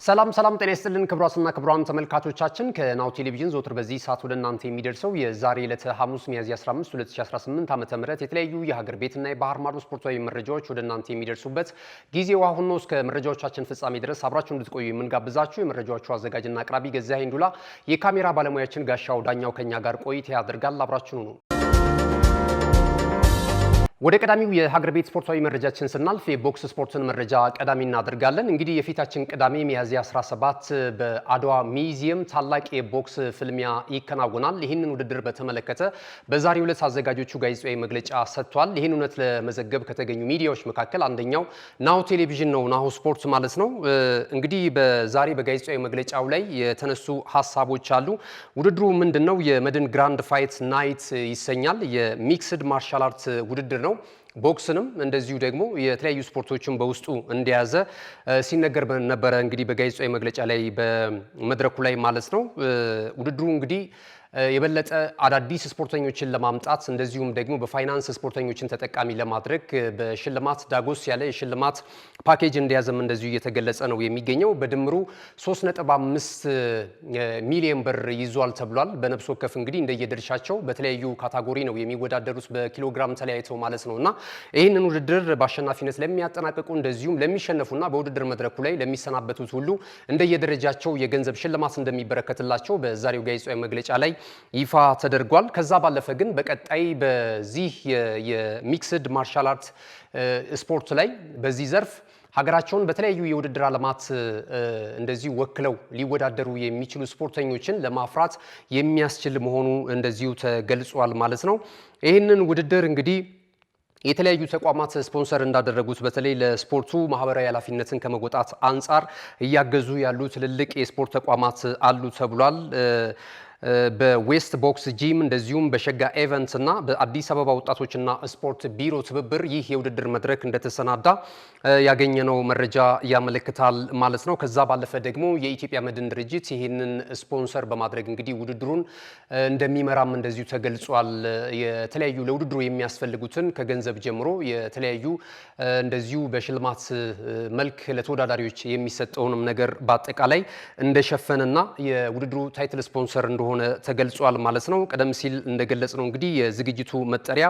ሰላም ጤና ይስጥልን ክቡራትና ክቡራን ተመልካቾቻችን ከናሁ ቴሌቪዥን ዘወትር በዚህ ሰዓት ወደ እናንተ የሚደርሰው የዛሬ ዕለተ ሐሙስ ሚያዝያ 15 2018 ዓ.ም የተለያዩ የሀገር ቤትና የባህር ማዶ ስፖርታዊ መረጃዎች ወደ እናንተ የሚደርሱበት ጊዜው አሁን ነው። እስከ መረጃዎቻችን ፍጻሜ ድረስ አብራችሁ እንድትቆዩ የምንጋብዛችሁ የመረጃዎቹ አዘጋጅና አቅራቢ ገዛኸኝ ዱላ፣ የካሜራ ባለሙያችን ጋሻው ዳኛው ከኛ ጋር ቆይታ ያደርጋል። አብራችሁ ነው። ወደ ቀዳሚው የሀገር ቤት ስፖርታዊ መረጃችን ስናልፍ የቦክስ ስፖርትን መረጃ ቀዳሚ እናደርጋለን። እንግዲህ የፊታችን ቅዳሜ ሚያዝያ 17 በአድዋ ሚዚየም ታላቅ የቦክስ ፍልሚያ ይከናወናል። ይህንን ውድድር በተመለከተ በዛሬው ዕለት አዘጋጆቹ ጋዜጣዊ መግለጫ ሰጥቷል። ይህን እውነት ለመዘገብ ከተገኙ ሚዲያዎች መካከል አንደኛው ናሁ ቴሌቪዥን ነው፣ ናሁ ስፖርት ማለት ነው። እንግዲህ በዛሬ በጋዜጣዊ መግለጫው ላይ የተነሱ ሀሳቦች አሉ። ውድድሩ ምንድነው? የመድን ግራንድ ፋይት ናይት ይሰኛል። የሚክስድ ማርሻል አርት ውድድር ነው። ቦክስንም እንደዚሁ ደግሞ የተለያዩ ስፖርቶችን በውስጡ እንደያዘ ሲነገር ነበረ። እንግዲህ በጋዜጣዊ መግለጫ ላይ በመድረኩ ላይ ማለት ነው። ውድድሩ እንግዲህ የበለጠ አዳዲስ ስፖርተኞችን ለማምጣት እንደዚሁም ደግሞ በፋይናንስ ስፖርተኞችን ተጠቃሚ ለማድረግ በሽልማት ዳጎስ ያለ የሽልማት ፓኬጅ እንደያዘም እንደዚሁ እየተገለጸ ነው የሚገኘው። በድምሩ 3.5 ሚሊዮን ብር ይዟል ተብሏል። በነፍስ ወከፍ እንግዲህ እንደየድርሻቸው በተለያዩ ካታጎሪ ነው የሚወዳደሩት በኪሎግራም ተለያይተው ማለት ነውና ይህንን ውድድር በአሸናፊነት ለሚያጠናቅቁ እንደዚሁም ለሚሸነፉና በውድድር መድረኩ ላይ ለሚሰናበቱት ሁሉ እንደየደረጃቸው የገንዘብ ሽልማት እንደሚበረከትላቸው በዛሬው ጋዜጣዊ መግለጫ ላይ ይፋ ተደርጓል። ከዛ ባለፈ ግን በቀጣይ በዚህ የሚክስድ ማርሻል አርት ስፖርት ላይ በዚህ ዘርፍ ሀገራቸውን በተለያዩ የውድድር ዓለማት እንደዚሁ ወክለው ሊወዳደሩ የሚችሉ ስፖርተኞችን ለማፍራት የሚያስችል መሆኑ እንደዚሁ ተገልጿል ማለት ነው። ይህንን ውድድር እንግዲህ የተለያዩ ተቋማት ስፖንሰር እንዳደረጉት በተለይ ለስፖርቱ ማህበራዊ ኃላፊነትን ከመወጣት አንጻር እያገዙ ያሉ ትልልቅ የስፖርት ተቋማት አሉ ተብሏል። በዌስት ቦክስ ጂም እንደዚሁም በሸጋ ኤቨንትስ እና በአዲስ አበባ ወጣቶችና ስፖርት ቢሮ ትብብር ይህ የውድድር መድረክ እንደተሰናዳ ያገኘነው መረጃ ያመለክታል ማለት ነው። ከዛ ባለፈ ደግሞ የኢትዮጵያ መድን ድርጅት ይህንን ስፖንሰር በማድረግ እንግዲህ ውድድሩን እንደሚመራም እንደዚሁ ተገልጿል። የተለያዩ ለውድድሩ የሚያስፈልጉትን ከገንዘብ ጀምሮ የተለያዩ እንደዚሁ በሽልማት መልክ ለተወዳዳሪዎች የሚሰጠውንም ነገር በአጠቃላይ እንደሸፈነና የውድድሩ ታይትል ስፖንሰር እንደሆነ ተገልጿል ማለት ነው። ቀደም ሲል እንደገለጽ ነው እንግዲህ የዝግጅቱ መጠሪያ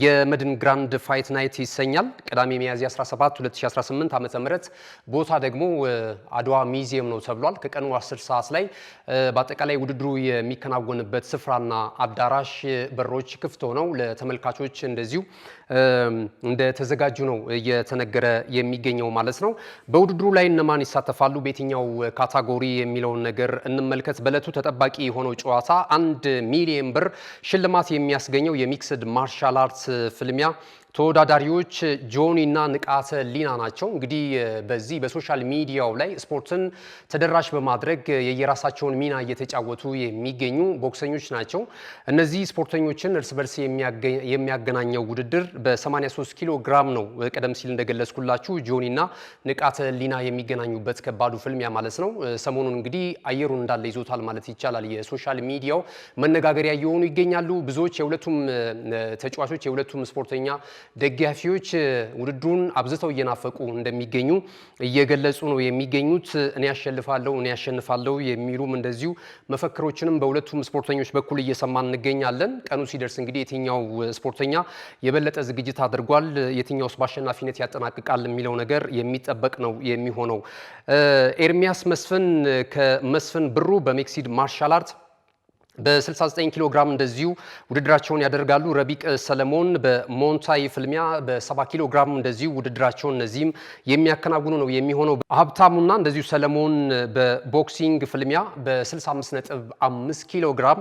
የመድን ግራንድ ፋይት ናይት ይሰኛል። ቅዳሜ ሚያዝያ 17 2018 ዓ.ም ቦታ ደግሞ አድዋ ሚዚየም ነው ተብሏል። ከቀኑ 10 ሰዓት ላይ በአጠቃላይ ውድድሩ የሚከናወንበት ስፍራና አዳራሽ በሮች ክፍት ሆነው ለተመልካቾች እንደዚሁ እንደተዘጋጁ ነው እየተነገረ የሚገኘው ማለት ነው። በውድድሩ ላይ እነማን ይሳተፋሉ፣ በየትኛው ካታጎሪ የሚለውን ነገር እንመልከት። በዕለቱ ተጠባቂ የሆነው ጨዋታ 1 ሚሊዮን ብር ሽልማት የሚያስገኘው የሚክስድ ማርሻል አርት ፍልሚያ ተወዳዳሪዎች ጆኒ እና ንቃተ ሊና ናቸው። እንግዲህ በዚህ በሶሻል ሚዲያው ላይ ስፖርትን ተደራሽ በማድረግ የየራሳቸውን ሚና እየተጫወቱ የሚገኙ ቦክሰኞች ናቸው። እነዚህ ስፖርተኞችን እርስ በርስ የሚያገናኘው ውድድር በ83 ኪሎ ግራም ነው። ቀደም ሲል እንደገለጽኩላችሁ ጆኒ እና ንቃተ ሊና የሚገናኙበት ከባዱ ፍልሚያ ማለት ነው። ሰሞኑን እንግዲህ አየሩን እንዳለ ይዞታል ማለት ይቻላል። የሶሻል ሚዲያው መነጋገሪያ እየሆኑ ይገኛሉ። ብዙዎች የሁለቱም ተጫዋቾች የሁለቱም ስፖርተኛ ደጋፊዎች ውድድሩን አብዝተው እየናፈቁ እንደሚገኙ እየገለጹ ነው የሚገኙት። እኔ ያሸንፋለሁ የሚሉም እንደዚሁ መፈክሮችንም በሁለቱም ስፖርተኞች በኩል እየሰማን እንገኛለን። ቀኑ ሲደርስ እንግዲህ የትኛው ስፖርተኛ የበለጠ ዝግጅት አድርጓል፣ የትኛውስ በአሸናፊነት ያጠናቅቃል የሚለው ነገር የሚጠበቅ ነው የሚሆነው። ኤርሚያስ መስፍን ከመስፍን ብሩ በሚክስድ ማርሻል አርት በ69 ኪሎ ግራም እንደዚሁ ውድድራቸውን ያደርጋሉ። ረቢቅ ሰለሞን በሞንታይ ፍልሚያ በ70 ኪሎ ግራም እንደዚሁ ውድድራቸውን እነዚህም የሚያከናውኑ ነው የሚሆነው። ሀብታሙና እንደዚሁ ሰለሞን በቦክሲንግ ፍልሚያ በ65.5 ኪሎ ግራም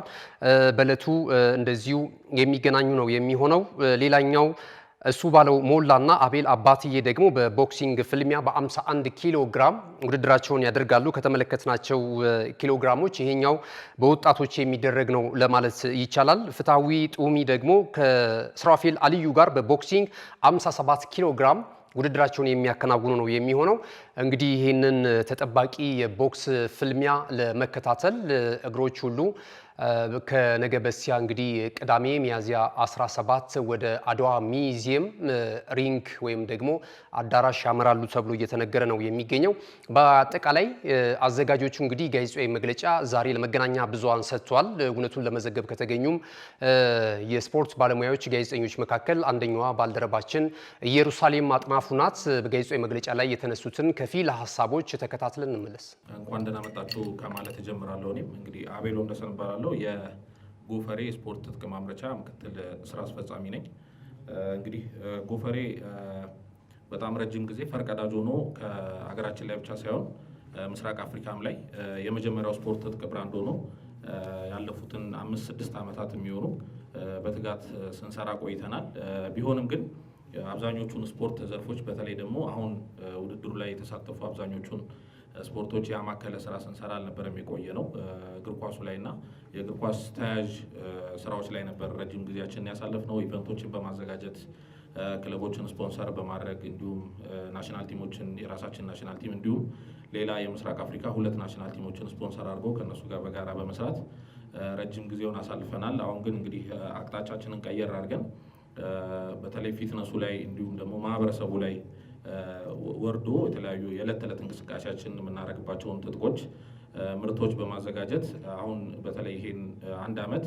በዕለቱ እንደዚሁ የሚገናኙ ነው የሚሆነው። ሌላኛው እሱ ባለው ሞላና አቤል አባትዬ ደግሞ በቦክሲንግ ፍልሚያ በ51 ኪሎ ግራም ውድድራቸውን ያደርጋሉ። ከተመለከትናቸው ኪሎ ግራሞች ይሄኛው በወጣቶች የሚደረግ ነው ለማለት ይቻላል። ፍትሃዊ ጡሚ ደግሞ ከስራፌል አልዩ ጋር በቦክሲንግ 57 ኪሎ ግራም ውድድራቸውን የሚያከናውኑ ነው የሚሆነው። እንግዲህ ይህንን ተጠባቂ የቦክስ ፍልሚያ ለመከታተል እግሮች ሁሉ ከነገ በስቲያ እንግዲህ ቅዳሜ ሚያዝያ 17 ወደ አድዋ ሚዚየም ሪንግ ወይም ደግሞ አዳራሽ ያመራሉ ተብሎ እየተነገረ ነው የሚገኘው። በአጠቃላይ አዘጋጆቹ እንግዲህ ጋዜጣዊ መግለጫ ዛሬ ለመገናኛ ብዙሃን ሰጥቷል። እውነቱን ለመዘገብ ከተገኙም የስፖርት ባለሙያዎች ጋዜጠኞች መካከል አንደኛዋ ባልደረባችን ኢየሩሳሌም አጥናፉ ናት። በጋዜጣዊ መግለጫ ላይ የተነሱትን ከፊል ሀሳቦች ተከታትለን እንመለስ። እንኳን ደህና መጣችሁ ከማለት እጀምራለሁ። እኔም እንግዲህ አቤሎ እንደሰን እባላለሁ። የጎፈሬ ስፖርት ትጥቅ ማምረቻ ምክትል ስራ አስፈጻሚ ነኝ። እንግዲህ ጎፈሬ በጣም ረጅም ጊዜ ፈርቀዳጅ ሆኖ ከሀገራችን ላይ ብቻ ሳይሆን ምስራቅ አፍሪካም ላይ የመጀመሪያው ስፖርት ትጥቅ ብራንድ ሆኖ ያለፉትን 5-6 ዓመታት የሚሆኑ በትጋት ስንሰራ ቆይተናል። ቢሆንም ግን አብዛኞቹን ስፖርት ዘርፎች በተለይ ደግሞ አሁን ውድድሩ ላይ የተሳተፉ አብዛኞቹን ስፖርቶች ያማከለ ስራ ስንሰራ አልነበረም የቆየ ነው። እግር ኳሱ ላይ እና የእግር ኳስ ተያያዥ ስራዎች ላይ ነበር ረጅም ጊዜያችንን ያሳለፍነው። ኢቨንቶችን በማዘጋጀት ክለቦችን ስፖንሰር በማድረግ እንዲሁም ናሽናል ቲሞችን የራሳችን ናሽናል ቲም እንዲሁም ሌላ የምስራቅ አፍሪካ 2 ናሽናል ቲሞችን ስፖንሰር አድርጎ ከነሱ ጋር በጋራ በመስራት ረጅም ጊዜውን አሳልፈናል። አሁን ግን እንግዲህ አቅጣጫችንን ቀየር አድርገን በተለይ ፊትነሱ ላይ እንዲሁም ደግሞ ማህበረሰቡ ላይ ወርዶ የተለያዩ የዕለት ተዕለት እንቅስቃሴያችን የምናደርግባቸውን ትጥቆች ምርቶች በማዘጋጀት አሁን በተለይ ይሄን 1 ዓመት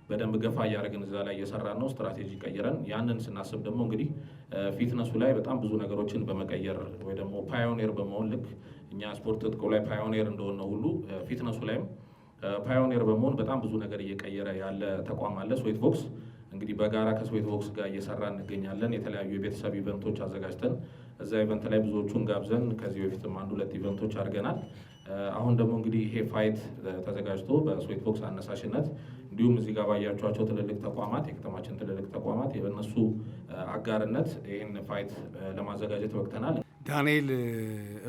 በደንብ ገፋ እያደረግን እዛ ላይ እየሰራን ነው። ስትራቴጂ ቀይረን ያንን ስናስብ ደግሞ እንግዲህ ፊትነሱ ላይ በጣም ብዙ ነገሮችን በመቀየር ወይ ደግሞ ፓዮኒር በመሆን ልክ እኛ ስፖርት ትጥቁ ላይ ፓዮኒር እንደሆነ ሁሉ ፊትነሱ ላይም ፓዮኒር በመሆን በጣም ብዙ ነገር እየቀየረ ያለ ተቋም አለ ስዌት ቦክስ። እንግዲህ በጋራ ከስዌት ቦክስ ጋር እየሰራ እንገኛለን። የተለያዩ የቤተሰብ ኢቨንቶች አዘጋጅተን እዛ ኢቨንት ላይ ብዙዎቹን ጋብዘን ከዚህ በፊትም 1-2 ኢቨንቶች አድርገናል። አሁን ደግሞ እንግዲህ ይሄ ፋይት ተዘጋጅቶ በስዌት ቦክስ አነሳሽነት እንዲሁም እዚህ ጋር ባያቸዋቸው ትልልቅ ተቋማት የከተማችን ትልልቅ ተቋማት የበነሱ አጋርነት ይህን ፋይት ለማዘጋጀት ወቅተናል። ዳንኤል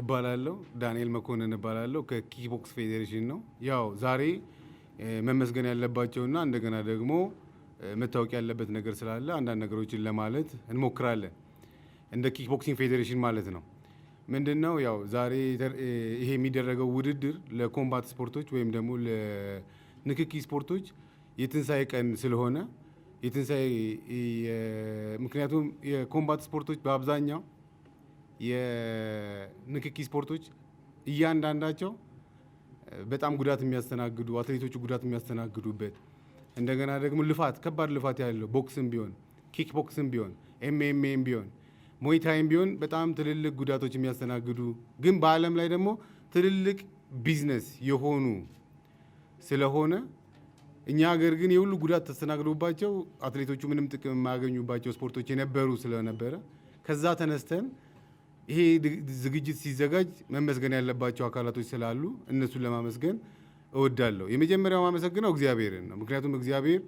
እባላለሁ። ዳንኤል መኮንን እባላለሁ። ከኪክቦክስ ፌዴሬሽን ነው። ያው ዛሬ መመስገን ያለባቸውና እንደገና ደግሞ መታወቅ ያለበት ነገር ስላለ አንዳንድ ነገሮችን ለማለት እንሞክራለን። እንደ ኪክቦክሲንግ ፌዴሬሽን ማለት ነው። ምንድነው ያው ዛሬ ይሄ የሚደረገው ውድድር ለኮምባት ስፖርቶች ወይም ደግሞ ለንክኪ ስፖርቶች የትንሳኤ ቀን ስለሆነ ምክንያቱም የኮምባት ስፖርቶች በአብዛኛው የንክኪ ስፖርቶች እያንዳንዳቸው በጣም ጉዳት የሚያስተናግዱ አትሌቶቹ ጉዳት የሚያስተናግዱበት እንደገና ደግሞ ከባድ ልፋት ያለው ቦክስም ቢሆን ኪክ ቦክስም ቢሆን ኤምኤምኤም ቢሆን ሞይታይም ቢሆን በጣም ትልልቅ ጉዳቶች የሚያስተናግዱ ግን በዓለም ላይ ደግሞ ትልልቅ ቢዝነስ የሆኑ ስለሆነ እኛ ሀገር ግን የሁሉ ጉዳት ተስተናግዶባቸው አትሌቶቹ ምንም ጥቅም የማያገኙባቸው ስፖርቶች የነበሩ ስለነበረ ከዛ ተነስተን ይሄ ዝግጅት ሲዘጋጅ መመስገን ያለባቸው አካላቶች ስላሉ እነሱን ለማመስገን እወዳለሁ። የመጀመሪያው ማመሰግነው እግዚአብሔርን ነው። ምክንያቱም እግዚአብሔር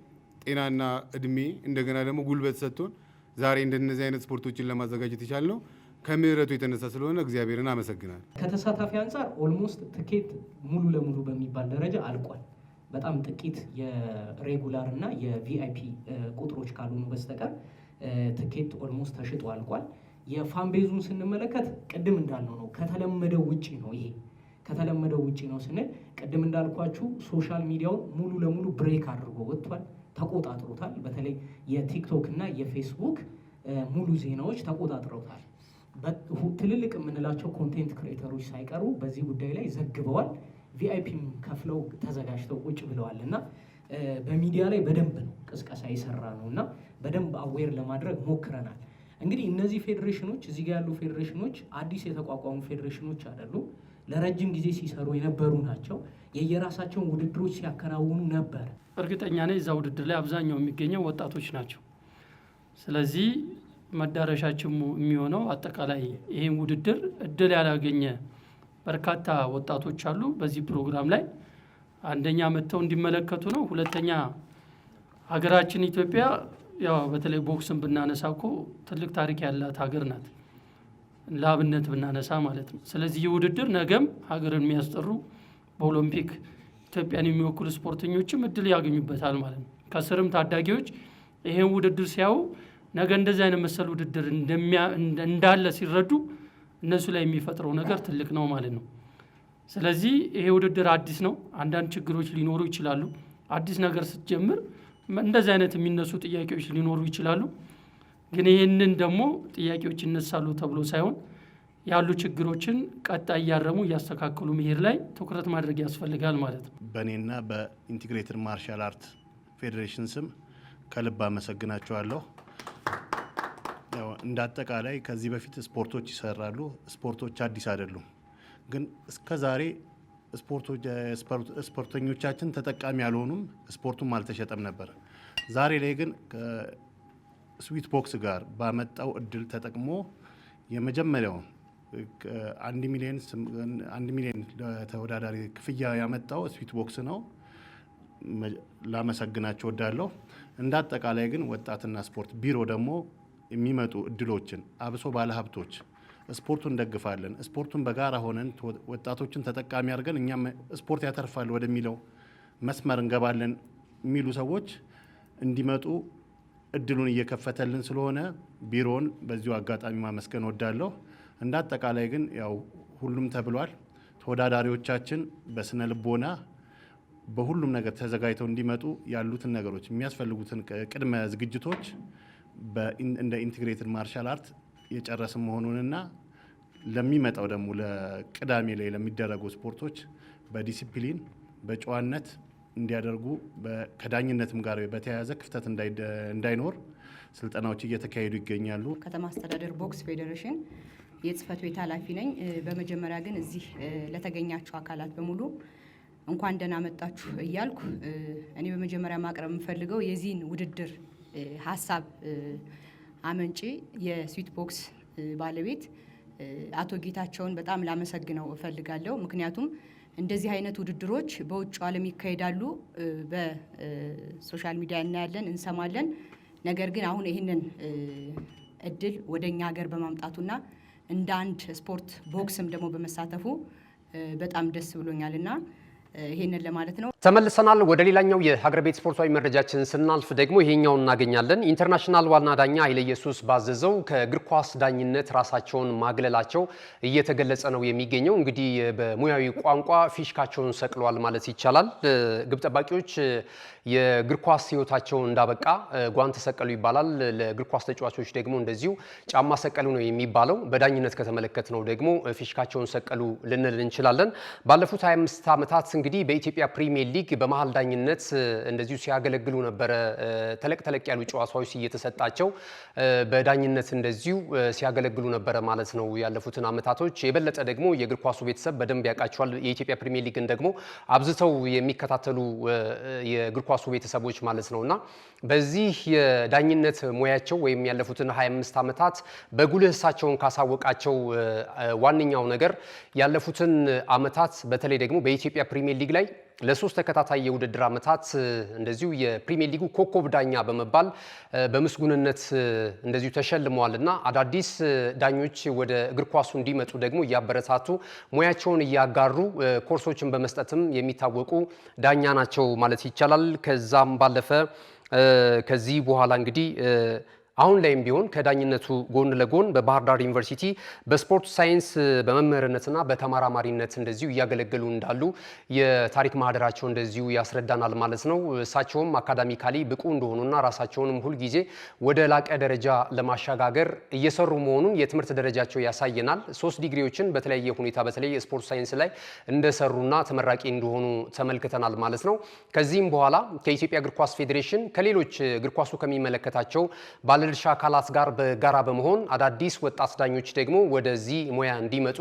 ጤናና እድሜ እንደገና ደግሞ ጉልበት ሰጥቶን ዛሬ እንደነዚህ አይነት ስፖርቶችን ለማዘጋጀት የቻልነው ከምሕረቱ የተነሳ ስለሆነ እግዚአብሔርን አመሰግናለሁ። ከተሳታፊ አንጻር ኦልሞስት ትኬት ሙሉ ለሙሉ በሚባል ደረጃ አልቋል። በጣም ጥቂት የሬጉላር እና የቪአይፒ ቁጥሮች ካልሆኑ በስተቀር ትኬት ኦልሞስት ተሽጦ አልቋል። የፋንቤዙን ስንመለከት ቅድም እንዳልነው ነው፣ ከተለመደው ውጪ ነው። ይሄ ከተለመደው ውጪ ነው ስንል ቅድም እንዳልኳችሁ ሶሻል ሚዲያውን ሙሉ ለሙሉ ብሬክ አድርጎ ወጥቷል፣ ተቆጣጥሮታል። በተለይ የቲክቶክ እና የፌስቡክ ሙሉ ዜናዎች ተቆጣጥረውታል። ትልልቅ የምንላቸው ኮንቴንት ክሬተሮች ሳይቀሩ በዚህ ጉዳይ ላይ ዘግበዋል። ቪአይፒም ከፍለው ተዘጋጅተው ቁጭ ብለዋል እና በሚዲያ ላይ በደንብ ነው ቅስቀሳ የሰራ ነው እና በደንብ አዌር ለማድረግ ሞክረናል። እንግዲህ እነዚህ ፌዴሬሽኖች እዚህ ጋር ያሉ ፌዴሬሽኖች አዲስ የተቋቋሙ ፌዴሬሽኖች አይደሉም። ለረጅም ጊዜ ሲሰሩ የነበሩ ናቸው። የየራሳቸውን ውድድሮች ሲያከናውኑ ነበር። እርግጠኛ ነኝ እዛ ውድድር ላይ አብዛኛው የሚገኘው ወጣቶች ናቸው። ስለዚህ መዳረሻቸው የሚሆነው አጠቃላይ ይሄን ውድድር እድል ያላገኘ በርካታ ወጣቶች አሉ። በዚህ ፕሮግራም ላይ አንደኛ መጥተው እንዲመለከቱ ነው። ሁለተኛ ሀገራችን ኢትዮጵያ ያው በተለይ ቦክስን ብናነሳ እኮ ትልቅ ታሪክ ያላት ሀገር ናት፣ ለአብነት ብናነሳ ማለት ነው። ስለዚህ ይህ ውድድር ነገም ሀገርን የሚያስጠሩ በኦሎምፒክ ኢትዮጵያን የሚወክሉ ስፖርተኞችም እድል ያገኙበታል ማለት ነው። ከስርም ታዳጊዎች ይሄን ውድድር ሲያዩ ነገ እንደዚህ አይነት መሰል ውድድር እንዳለ ሲረዱ እነሱ ላይ የሚፈጥረው ነገር ትልቅ ነው ማለት ነው። ስለዚህ ይሄ ውድድር አዲስ ነው። አንዳንድ ችግሮች ሊኖሩ ይችላሉ። አዲስ ነገር ስትጀምር እንደዚህ አይነት የሚነሱ ጥያቄዎች ሊኖሩ ይችላሉ። ግን ይህንን ደግሞ ጥያቄዎች ይነሳሉ ተብሎ ሳይሆን ያሉ ችግሮችን ቀጣይ ያረሙ ያስተካክሉ መሄድ ላይ ትኩረት ማድረግ ያስፈልጋል ማለት ነው። በእኔና በኢንቲግሬትድ ማርሻል አርት ፌዴሬሽን ስም ከልብ አመሰግናቸዋለሁ። ያው እንዳጠቃላይ ከዚህ በፊት ስፖርቶች ይሰራሉ። ስፖርቶች አዲስ አይደሉም። ግን እስከዛሬ ስፖርተኞቻችን ተጠቃሚ ያልሆኑም ስፖርቱም አልተሸጠም ነበር። ዛሬ ላይ ግን ከስዊት ቦክስ ጋር ባመጣው እድል ተጠቅሞ የመጀመሪያው 1 ሚሊዮን ተወዳዳሪ ክፍያ ያመጣው ስዊት ቦክስ ነው። ላመሰግናቸው ወዳለሁ። እንዳጠቃላይ ግን ወጣትና ስፖርት ቢሮ ደግሞ የሚመጡ እድሎችን አብሶ ባለሀብቶች ስፖርቱን እንደግፋለን፣ ስፖርቱን በጋራ ሆነን ወጣቶችን ተጠቃሚ አድርገን እኛም ስፖርት ያተርፋል ወደሚለው መስመር እንገባለን የሚሉ ሰዎች እንዲመጡ እድሉን እየከፈተልን ስለሆነ ቢሮውን በዚሁ አጋጣሚ ማመስገን ወዳለሁ። እንዳጠቃላይ ግን ያው ሁሉም ተብሏል። ተወዳዳሪዎቻችን በስነ ልቦና በሁሉም ነገር ተዘጋጅተው እንዲመጡ ያሉትን ነገሮች የሚያስፈልጉትን ቅድመ ዝግጅቶች እንደ ኢንቲግሬትድ ማርሻል አርት የጨረስን መሆኑንና ለሚመጣው ደግሞ ለቅዳሜ ላይ ለሚደረጉ ስፖርቶች በዲሲፕሊን በጨዋነት እንዲያደርጉ ከዳኝነትም ጋር በተያያዘ ክፍተት እንዳይኖር ስልጠናዎች እየተካሄዱ ይገኛሉ። ከተማ አስተዳደር ቦክስ ፌዴሬሽን የጽህፈት ቤት ኃላፊ ነኝ። በመጀመሪያ ግን እዚህ ለተገኛችሁ አካላት በሙሉ እንኳን ደህና መጣችሁ እያልኩ እኔ በመጀመሪያ ማቅረብ የምፈልገው የዚህን ውድድር ሀሳብ አመንጪ የስዊት ቦክስ ባለቤት አቶ ጌታቸውን በጣም ላመሰግነው እፈልጋለሁ። ምክንያቱም እንደዚህ አይነት ውድድሮች በውጭ ዓለም ይካሄዳሉ፣ በሶሻል ሚዲያ እናያለን፣ እንሰማለን። ነገር ግን አሁን ይህንን እድል ወደኛ ሀገር በማምጣቱና እንደ አንድ ስፖርት ቦክስም ደግሞ በመሳተፉ በጣም ደስ ብሎኛልና ይሄንን ለማለት ነው። ተመልሰናል። ወደ ሌላኛው የሀገር ቤት ስፖርታዊ መረጃችን ስናልፍ ደግሞ ይሄኛውን እናገኛለን። ኢንተርናሽናል ዋና ዳኛ ኃይለ ኢየሱስ ባዘዘው ከእግር ኳስ ዳኝነት ራሳቸውን ማግለላቸው እየተገለጸ ነው የሚገኘው። እንግዲህ በሙያዊ ቋንቋ ፊሽካቸውን ሰቅለዋል ማለት ይቻላል። ግብ ጠባቂዎች የእግር ኳስ ሕይወታቸው እንዳበቃ ጓንት ሰቀሉ ይባላል። ለእግር ኳስ ተጫዋቾች ደግሞ እንደዚሁ ጫማ ሰቀሉ ነው የሚባለው። በዳኝነት ከተመለከትነው ደግሞ ፊሽካቸውን ሰቀሉ ልንል እንችላለን። ባለፉት 25 ዓመታት እንግዲህ በኢትዮጵያ ፕሪሚየር ሊግ በመሃል ዳኝነት እንደዚሁ ሲያገለግሉ ነበረ። ተለቅ ያሉ ጨዋታዎች እየተሰጣቸው በዳኝነት እንደዚሁ ሲያገለግሉ ነበረ ማለት ነው ያለፉትን ዓመታቶች። የበለጠ ደግሞ የእግር ኳሱ ቤተሰብ በደንብ ያውቃቸዋል። የኢትዮጵያ ፕሪሚየር ሊግን ደግሞ አብዝተው የሚከታተሉ የእግር ኳሱ ቤተሰቦች ማለት ነውና በዚህ የዳኝነት ሙያቸው ወይም ያለፉትን 25 ዓመታት በጉልህ እሳቸውን ካሳወቃቸው ዋነኛው ነገር ያለፉትን ዓመታት በተለይ ደግሞ በኢትዮጵያ ፕሪሚየር ሊግ ላይ ለሶስት ተከታታይ የውድድር ዓመታት እንደዚሁ የፕሪሚየር ሊጉ ኮከብ ዳኛ በመባል በምስጉንነት እንደዚሁ ተሸልመዋልና አዳዲስ ዳኞች ወደ እግር ኳሱ እንዲመጡ ደግሞ እያበረታቱ ሙያቸውን እያጋሩ ኮርሶችን በመስጠትም የሚታወቁ ዳኛ ናቸው ማለት ይቻላል። ከዛም ባለፈ ከዚህ በኋላ እንግዲህ አሁን ላይም ቢሆን ከዳኝነቱ ጎን ለጎን በባህር ዳር ዩኒቨርሲቲ በስፖርት ሳይንስ በመምህርነትና በተመራማሪነት እንደዚሁ እያገለገሉ እንዳሉ የታሪክ ማህደራቸው እንደዚሁ ያስረዳናል ማለት ነው። እሳቸውም አካዳሚካሊ ብቁ እንደሆኑና ራሳቸውንም ሁልጊዜ ወደ ላቀ ደረጃ ለማሸጋገር እየሰሩ መሆኑን የትምህርት ደረጃቸው ያሳየናል። 3 ዲግሪዎችን በተለያየ ሁኔታ በተለይ የስፖርት ሳይንስ ላይ እንደሰሩና ተመራቂ እንደሆኑ ተመልክተናል ማለት ነው። ከዚህም በኋላ ከኢትዮጵያ እግር ኳስ ፌዴሬሽን ከሌሎች እግር ኳሱ ከሚመለከታቸው ባለድርሻ አካላት ጋር በጋራ በመሆን አዳዲስ ወጣት ዳኞች ደግሞ ወደዚህ ሙያ እንዲመጡ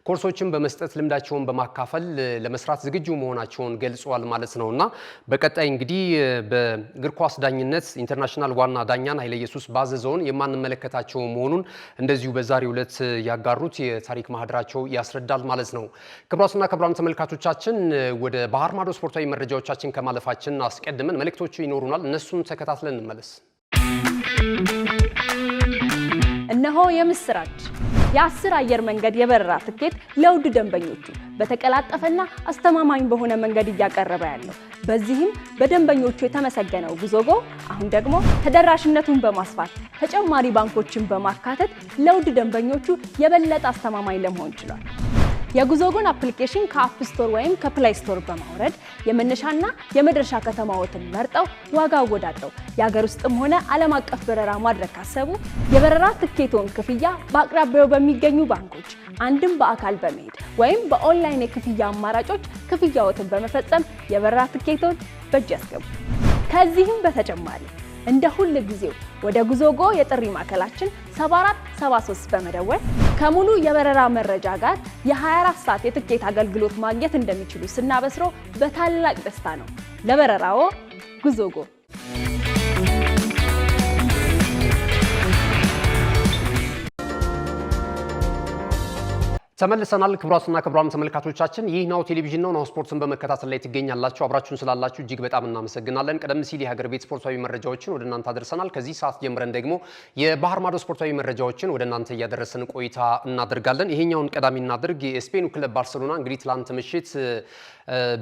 ኮርሶችን በመስጠት ልምዳቸውን በማካፈል ለመስራት ዝግጁ መሆናቸውን ገልጸዋል ማለት ነውና በቀጣይ እንግዲህ በእግር ኳስ ዳኝነት ኢንተርናሽናል ዋና ዳኛን ኃይለ ኢየሱስ ባዘዘውን የማንመለከታቸው መሆኑን እንደዚሁ በዛሬው ዕለት ያጋሩት የታሪክ ማህደራቸው ያስረዳል ማለት ነው። ክቡራትና ክቡራን ተመልካቾቻችን ወደ ባህር ማዶ ስፖርታዊ መረጃዎቻችን ከማለፋችን አስቀድመን መልእክቶቹ ይኖሩናል። እነሱን ተከታትለን እንመለስ። እነሆ የምስራች! የ10 አየር መንገድ የበረራ ትኬት ለውድ ደንበኞቹ በተቀላጠፈና አስተማማኝ በሆነ መንገድ እያቀረበ ያለው። በዚህም በደንበኞቹ የተመሰገነው ጉዞጎ አሁን ደግሞ ተደራሽነቱን በማስፋት ተጨማሪ ባንኮችን በማካተት ለውድ ደንበኞቹ የበለጠ አስተማማኝ ለመሆን ችሏል። የጉዞጎን አፕሊኬሽን ከአፕ ስቶር ወይም ከፕላይ ስቶር በማውረድ የመነሻና የመድረሻ ከተማዎትን መርጠው ዋጋ አወዳድረው የሀገር ውስጥም ሆነ ዓለም አቀፍ በረራ ማድረግ ካሰቡ የበረራ ትኬቶን ክፍያ በአቅራቢያው በሚገኙ ባንኮች አንድም በአካል በመሄድ ወይም በኦንላይን የክፍያ አማራጮች ክፍያዎትን በመፈጸም የበረራ ትኬቶን በእጅ ያስገቡ። ከዚህም በተጨማሪ እንደ ሁል ጊዜው ወደ ጉዞጎ የጥሪ ማዕከላችን 7473 በመደወል ከሙሉ የበረራ መረጃ ጋር የ24 ሰዓት የትኬት አገልግሎት ማግኘት እንደሚችሉ ስናበስሮ በታላቅ ደስታ ነው። ለበረራዎ ጉዞጎ። ተመልሰናል። ክቡራትና ክቡራን ተመልካቾቻችን ይህ ናሁ ቴሌቪዥን ነው። ናሁ ስፖርትን በመከታተል ላይ ትገኛላችሁ። አብራችሁን ስላላችሁ እጅግ በጣም እናመሰግናለን። ቀደም ሲል የሀገር ቤት ስፖርታዊ መረጃዎችን ወደ እናንተ አድርሰናል። ከዚህ ሰዓት ጀምረን ደግሞ የባህር ማዶ ስፖርታዊ መረጃዎችን ወደ እናንተ እያደረስን ቆይታ እናደርጋለን። ይሄኛውን ቀዳሚ እናድርግ። የስፔኑ ክለብ ባርሴሎና እንግዲህ ትላንት ምሽት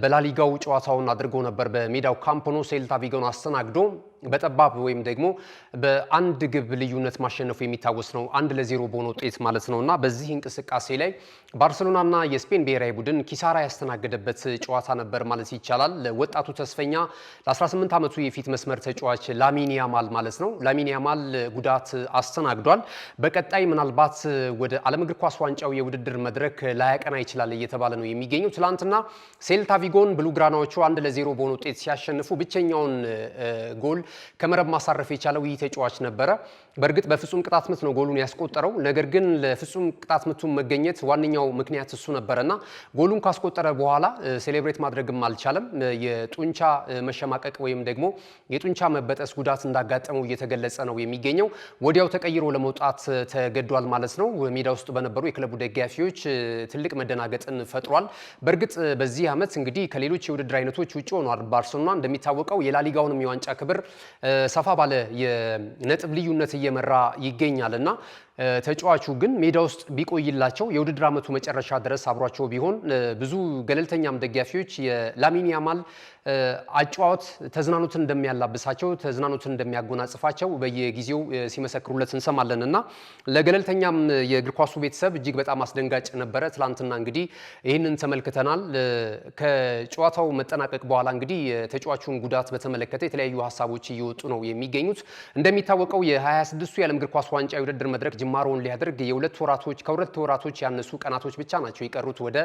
በላሊጋው ጨዋታውን አድርጎ ነበር። በሜዳው ካምፕ ኖ ሴልታ ቪጎን አስተናግዶ በጠባብ ወይም ደግሞ በአንድ ግብ ልዩነት ማሸነፉ የሚታወስ ነው። 1-0 በሆነ ውጤት ማለት ነውና በዚህ እንቅስቃሴ ላይ ባርሴሎናና የስፔን ብሔራዊ ቡድን ኪሳራ ያስተናገደበት ጨዋታ ነበር ማለት ይቻላል። ወጣቱ ተስፈኛ ለ18 ዓመቱ የፊት መስመር ተጫዋች ላሚን ያማል ማለት ነው። ላሚን ያማል ጉዳት አስተናግዷል። በቀጣይ ምናልባት ወደ ዓለም እግር ኳስ ዋንጫው የውድድር መድረክ ላያቀና ይችላል እየተባለ ነው የሚገኘው። ትላንትና ሴልታ ቪጎን ብሉግራናዎቹ 1-0 በሆነ ውጤት ሲያሸንፉ ብቸኛውን ጎል ከመረብ ማሳረፍ የቻለው ይህ ተጫዋች ነበረ። በእርግጥ በፍጹም ቅጣት ምት ነው ጎሉን ያስቆጠረው። ነገር ግን ለፍጹም ቅጣት ምቱ መገኘት ዋነኛው ምክንያት እሱ ነበረና ጎሉን ካስቆጠረ በኋላ ሴሌብሬት ማድረግም አልቻለም። የጡንቻ መሸማቀቅ ወይም ደግሞ የጡንቻ መበጠስ ጉዳት እንዳጋጠመው እየተገለጸ ነው የሚገኘው። ወዲያው ተቀይሮ ለመውጣት ተገዷል ማለት ነው። ሜዳ ውስጥ በነበሩ የክለቡ ደጋፊዎች ትልቅ መደናገጥን ፈጥሯል። በእርግጥ በዚህ ዓመት እንግዲህ ከሌሎች የውድድር አይነቶች ውጭ ሆኗል ባርሴሎና። እንደሚታወቀው የላሊጋውንም የዋንጫ ክብር ሰፋ ባለ የነጥብ ልዩነት እየመራ ይገኛልና ተጫዋቹ ግን ሜዳ ውስጥ ቢቆይላቸው የውድድር ዓመቱ መጨረሻ ድረስ አብሯቸው ቢሆን ብዙ ገለልተኛም ደጋፊዎች የላሚን ያማል አጫዋት ተዝናኖትን እንደሚያላብሳቸው ተዝናኖትን እንደሚያጎናጽፋቸው በየጊዜው ሲመሰክሩለት እንሰማለን እና ለገለልተኛም የእግር ኳሱ ቤተሰብ እጅግ በጣም አስደንጋጭ ነበረ። ትላንትና እንግዲህ ይህንን ተመልክተናል። ከጨዋታው መጠናቀቅ በኋላ እንግዲህ የተጫዋቹን ጉዳት በተመለከተ የተለያዩ ሀሳቦች እየወጡ ነው የሚገኙት። እንደሚታወቀው የ26ቱ የዓለም እግር ኳስ ዋንጫ የውድድር መድረክ ጅማሮውን ሊያደርግ ከሁለት ወራቶች ያነሱ ቀናቶች ብቻ ናቸው የቀሩት። ወደ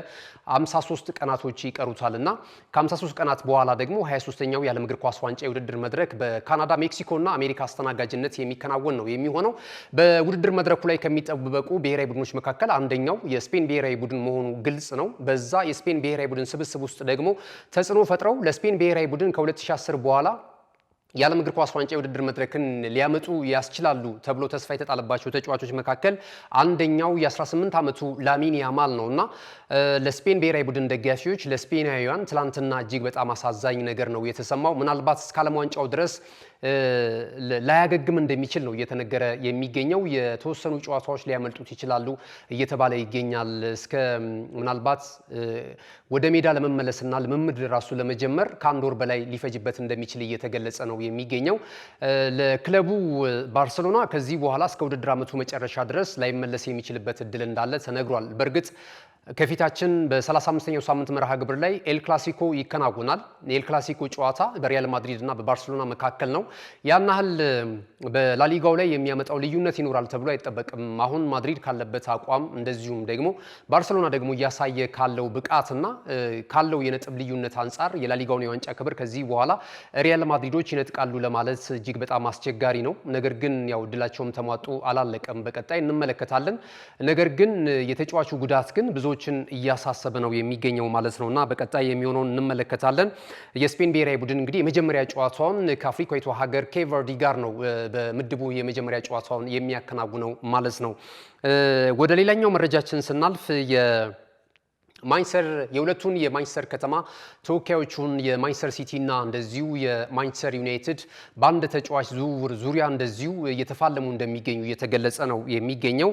53 ቀናቶች ይቀሩታልና ከ53 ቀናት በኋላ ደግሞ 23ኛው የዓለም እግር ኳስ ዋንጫ የውድድር መድረክ በካናዳ፣ ሜክሲኮ እና አሜሪካ አስተናጋጅነት የሚከናወን ነው የሚሆነው። በውድድር መድረኩ ላይ ከሚጠበቁ ብሔራዊ ቡድኖች መካከል አንደኛው የስፔን ብሔራዊ ቡድን መሆኑ ግልጽ ነው። በዛ የስፔን ብሔራዊ ቡድን ስብስብ ውስጥ ደግሞ ተጽዕኖ ፈጥረው ለስፔን ብሔራዊ ቡድን ከ2010 በኋላ የዓለም እግር ኳስ ዋንጫ የውድድር መድረክን ሊያመጡ ያስችላሉ ተብሎ ተስፋ የተጣለባቸው ተጫዋቾች መካከል አንደኛው የ18 ዓመቱ ላሚን ያማል ነውና ለስፔን ብሔራዊ ቡድን ደጋፊዎች ለስፔናውያን ትላንትና እጅግ በጣም አሳዛኝ ነገር ነው የተሰማው። ምናልባት እስከ ዓለም ዋንጫው ድረስ ላያገግም እንደሚችል ነው እየተነገረ የሚገኘው። የተወሰኑ ጨዋታዎች ሊያመልጡት ይችላሉ እየተባለ ይገኛል። እስከ ምናልባት ወደ ሜዳ ለመመለስና ልምምድ ራሱ ለመጀመር ከአንድ ወር በላይ ሊፈጅበት እንደሚችል እየተገለጸ ነው የሚገኘው። ለክለቡ ባርሴሎና ከዚህ በኋላ እስከ ውድድር ዓመቱ መጨረሻ ድረስ ላይመለስ የሚችልበት እድል እንዳለ ተነግሯል። በእርግጥ ከፊታችን በ35ኛው ሳምንት መርሃ ግብር ላይ ኤል ክላሲኮ ይከናወናል። የኤል ክላሲኮ ጨዋታ በሪያል ማድሪድ እና በባርሴሎና መካከል ነው። ያን ያህል በላሊጋው ላይ የሚያመጣው ልዩነት ይኖራል ተብሎ አይጠበቅም። አሁን ማድሪድ ካለበት አቋም እንደዚሁም ደግሞ ባርሴሎና ደግሞ እያሳየ ካለው ብቃትና ካለው የነጥብ ልዩነት አንጻር የላሊጋውን የዋንጫ ክብር ከዚህ በኋላ ሪያል ማድሪዶች ይነጥቃሉ ለማለት እጅግ በጣም አስቸጋሪ ነው። ነገር ግን ያው እድላቸውም ተሟጦ አላለቀም። በቀጣይ እንመለከታለን። ነገር ግን የተጫዋቹ ጉዳት ግን ብዙዎችን እያሳሰበ ነው የሚገኘው ማለት ነውና በቀጣይ የሚሆነውን እንመለከታለን። የስፔን ብሔራዊ ቡድን እንግዲህ የመጀመሪያ ጨዋታውን ከአፍሪካዊቷ ሀገር ኬፕ ቨርዲ ጋር ነው በምድቡ የመጀመሪያ ጨዋታውን የሚያከናውነው ማለት ነው። ወደ ሌላኛው መረጃችን ስናልፍ ማንቸስተር የሁለቱን የማንቸስተር ከተማ ተወካዮቹን የማንቸስተር ሲቲ እና እንደዚሁ የማንቸስተር ዩናይትድ በአንድ ተጫዋች ዝውውር ዙሪያ እንደዚሁ እየተፋለሙ እንደሚገኙ እየተገለጸ ነው የሚገኘው።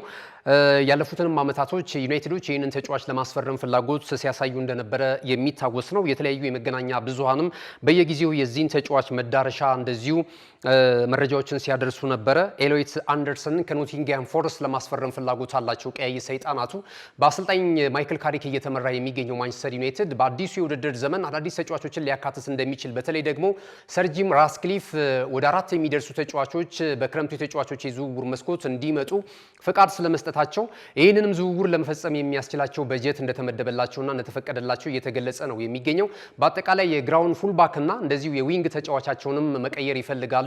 ያለፉትንም ዓመታቶች ዩናይትዶች ይህንን ተጫዋች ለማስፈረም ፍላጎት ሲያሳዩ እንደነበረ የሚታወስ ነው። የተለያዩ የመገናኛ ብዙሃንም በየጊዜው የዚህን ተጫዋች መዳረሻ እንደዚሁ መረጃዎችን ሲያደርሱ ነበረ። ኤሎይት አንደርሰንን ከኖቲንግሃም ፎረስት ለማስፈረም ፍላጎት አላቸው ቀያይ ሰይጣናቱ። በአሰልጣኝ ማይክል ካሪክ እየተመራ የሚገኘው ማንቸስተር ዩናይትድ በአዲሱ የውድድር ዘመን አዳዲስ ተጫዋቾችን ሊያካትት እንደሚችል በተለይ ደግሞ ሰር ጂም ራትክሊፍ ወደ 4 የሚደርሱ ተጫዋቾች በክረምቱ የተጫዋቾች የዝውውር መስኮት እንዲመጡ ፈቃድ ስለመስጠታቸው ይህንንም ዝውውር ለመፈጸም የሚያስችላቸው በጀት እንደተመደበላቸውና እንደተፈቀደላቸው እየተገለጸ ነው የሚገኘው። በአጠቃላይ የግራውንድ ፉልባክና እንደዚሁ የዊንግ ተጫዋቻቸውንም መቀየር ይፈልጋሉ።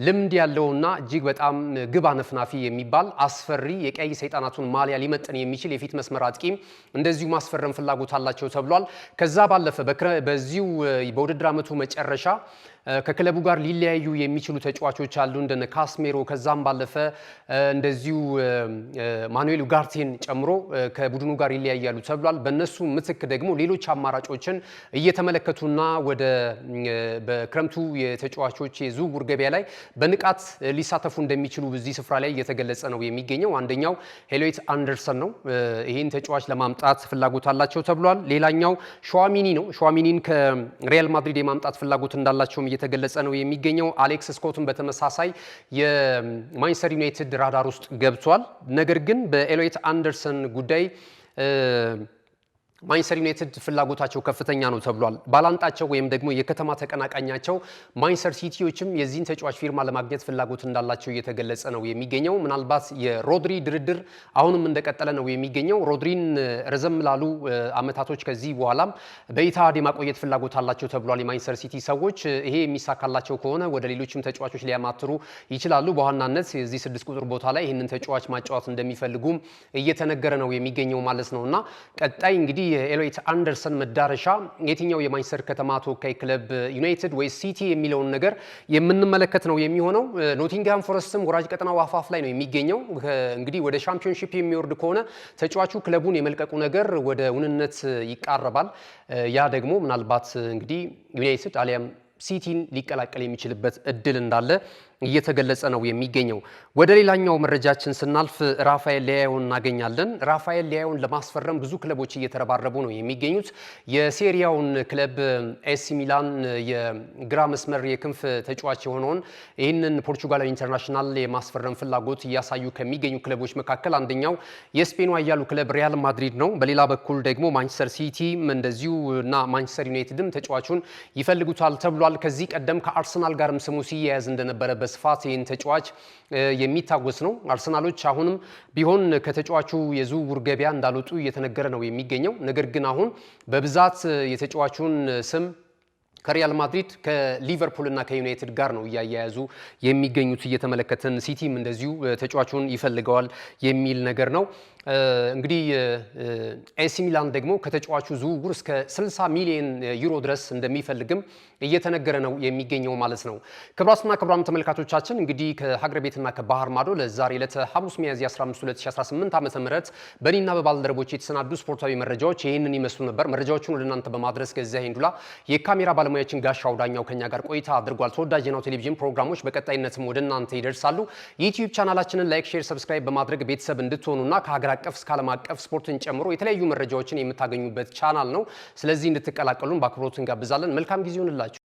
ልምድ ያለውና እጅግ በጣም ግብ አነፍናፊ የሚባል አስፈሪ የቀይ ሰይጣናቱን ማሊያ ሊመጥን የሚችል የፊት መስመር አጥቂም እንደዚሁ ማስፈረም ፍላጎት አላቸው ተብሏል። ከዛ ባለፈ በዚሁ በውድድር ዓመቱ መጨረሻ ከክለቡ ጋር ሊለያዩ የሚችሉ ተጫዋቾች አሉ እንደነ ካስሜሮ። ከዛም ባለፈ እንደዚሁ ማኑኤል ኡጋርቴን ጨምሮ ከቡድኑ ጋር ይለያያሉ ተብሏል። በእነሱ ምትክ ደግሞ ሌሎች አማራጮችን እየተመለከቱና ወደ በክረምቱ የተጫዋቾች የዝውውር ገበያ ላይ በንቃት ሊሳተፉ እንደሚችሉ በዚህ ስፍራ ላይ እየተገለጸ ነው የሚገኘው። አንደኛው ኤሎይት አንደርሰን ነው። ይህን ተጫዋች ለማምጣት ፍላጎት አላቸው ተብሏል። ሌላኛው ሸዋሚኒ ነው። ሸዋሚኒን ከሪያል ማድሪድ የማምጣት ፍላጎት እንዳላቸው እየተገለጸ ነው የሚገኘው። አሌክስ ስኮትን በተመሳሳይ የማንቸስተር ዩናይትድ ራዳር ውስጥ ገብቷል። ነገር ግን በኤሎይት አንደርሰን ጉዳይ ማንቸስተር ዩናይትድ ፍላጎታቸው ከፍተኛ ነው ተብሏል። ባላንጣቸው ወይም ደግሞ የከተማ ተቀናቃኛቸው ማንቸስተር ሲቲዎችም የዚህን ተጫዋች ፊርማ ለማግኘት ፍላጎት እንዳላቸው እየተገለጸ ነው የሚገኘው። ምናልባት የሮድሪ ድርድር አሁንም እንደቀጠለ ነው የሚገኘው። ሮድሪን ረዘም ላሉ አመታቶች ከዚህ በኋላም በኢትሃድ የማቆየት ፍላጎት አላቸው ተብሏል የማንቸስተር ሲቲ ሰዎች። ይሄ የሚሳካላቸው ከሆነ ወደ ሌሎችም ተጫዋቾች ሊያማትሩ ይችላሉ። በዋናነት የዚህ 6 ቁጥር ቦታ ላይ ይህንን ተጫዋች ማጫወት እንደሚፈልጉም እየተነገረ ነው የሚገኘው ማለት ነውና ቀጣይ እንግዲህ የኤሎይት አንደርሰን መዳረሻ የትኛው የማንቸስተር ከተማ ተወካይ ክለብ ዩናይትድ ወይ ሲቲ የሚለውን ነገር የምንመለከት ነው የሚሆነው። ኖቲንግሃም ፎረስትም ወራጅ ቀጠናው አፋፍ ላይ ነው የሚገኘው። እንግዲህ ወደ ሻምፒዮንሺፕ የሚወርድ ከሆነ ተጫዋቹ ክለቡን የመልቀቁ ነገር ወደ ውንነት ይቃረባል። ያ ደግሞ ምናልባት እንግዲህ ዩናይትድ አሊያም ሲቲን ሊቀላቀል የሚችልበት እድል እንዳለ እየተገለጸ ነው የሚገኘው። ወደ ሌላኛው መረጃችን ስናልፍ ራፋኤል ሊያዮን እናገኛለን። ራፋኤል ሊያዮን ለማስፈረም ብዙ ክለቦች እየተረባረቡ ነው የሚገኙት። የሴሪያውን ክለብ ኤሲ ሚላን የግራ መስመር የክንፍ ተጫዋች የሆነውን ይህንን ፖርቹጋላዊ ኢንተርናሽናል የማስፈረም ፍላጎት እያሳዩ ከሚገኙ ክለቦች መካከል አንደኛው የስፔኑ አያሉ ክለብ ሪያል ማድሪድ ነው። በሌላ በኩል ደግሞ ማንቸስተር ሲቲም እንደዚሁ እና ማንቸስተር ዩናይትድም ተጫዋቹን ይፈልጉታል ተብሏል። ከዚህ ቀደም ከአርሰናል ጋርም ስሙ ሲያያዝ እንደነበረ በስፋት ይህን ተጫዋች የሚታወስ ነው። አርሰናሎች አሁንም ቢሆን ከተጫዋቹ የዝውውር ገበያ እንዳልወጡ እየተነገረ ነው የሚገኘው። ነገር ግን አሁን በብዛት የተጫዋቹን ስም ከሪያል ማድሪድ ከሊቨርፑል እና ከዩናይትድ ጋር ነው እያያያዙ የሚገኙት እየተመለከትን። ሲቲም እንደዚሁ ተጫዋቹን ይፈልገዋል የሚል ነገር ነው። እንግዲህ ኤሲ ሚላን ደግሞ ከተጫዋቹ ዝውውር እስከ 60 ሚሊዮን ዩሮ ድረስ እንደሚፈልግም እየተነገረ ነው የሚገኘው ማለት ነው። ክቡራትና ክቡራን ተመልካቾቻችን እንግዲህ ከሀገር ቤትና ከባህር ማዶ ለዛሬ ዕለት ሐሙስ ሚያዝያ 15 2018 ዓ.ም በእኔና በባልደረቦች የተሰናዱ ስፖርታዊ መረጃዎች ይህንን ይመስሉ ነበር። መረጃዎቹን ወደ እናንተ በማድረስ ገዛኸኝ ሄንዱላ የካሜራ ባለሙያችን ጋሻው ዳኛው ከኛ ጋር ቆይታ አድርጓል። ተወዳጅ የናሁ ቴሌቪዥን ፕሮግራሞች በቀጣይነትም ወደ እናንተ ይደርሳሉ። ዩቲዩብ ቻናላችንን ላይክ፣ ሼር፣ ሰብስክራይብ በማድረግ ቤተሰብ እንድትሆኑና ከሀገር አቀፍ እስከ ዓለም አቀፍ ስፖርትን ጨምሮ የተለያዩ መረጃዎችን የምታገኙበት ቻናል ነው። ስለዚህ እንድትቀላቀሉን በአክብሮት እንጋብዛለን። መልካም ጊዜ ይሁንላችሁ።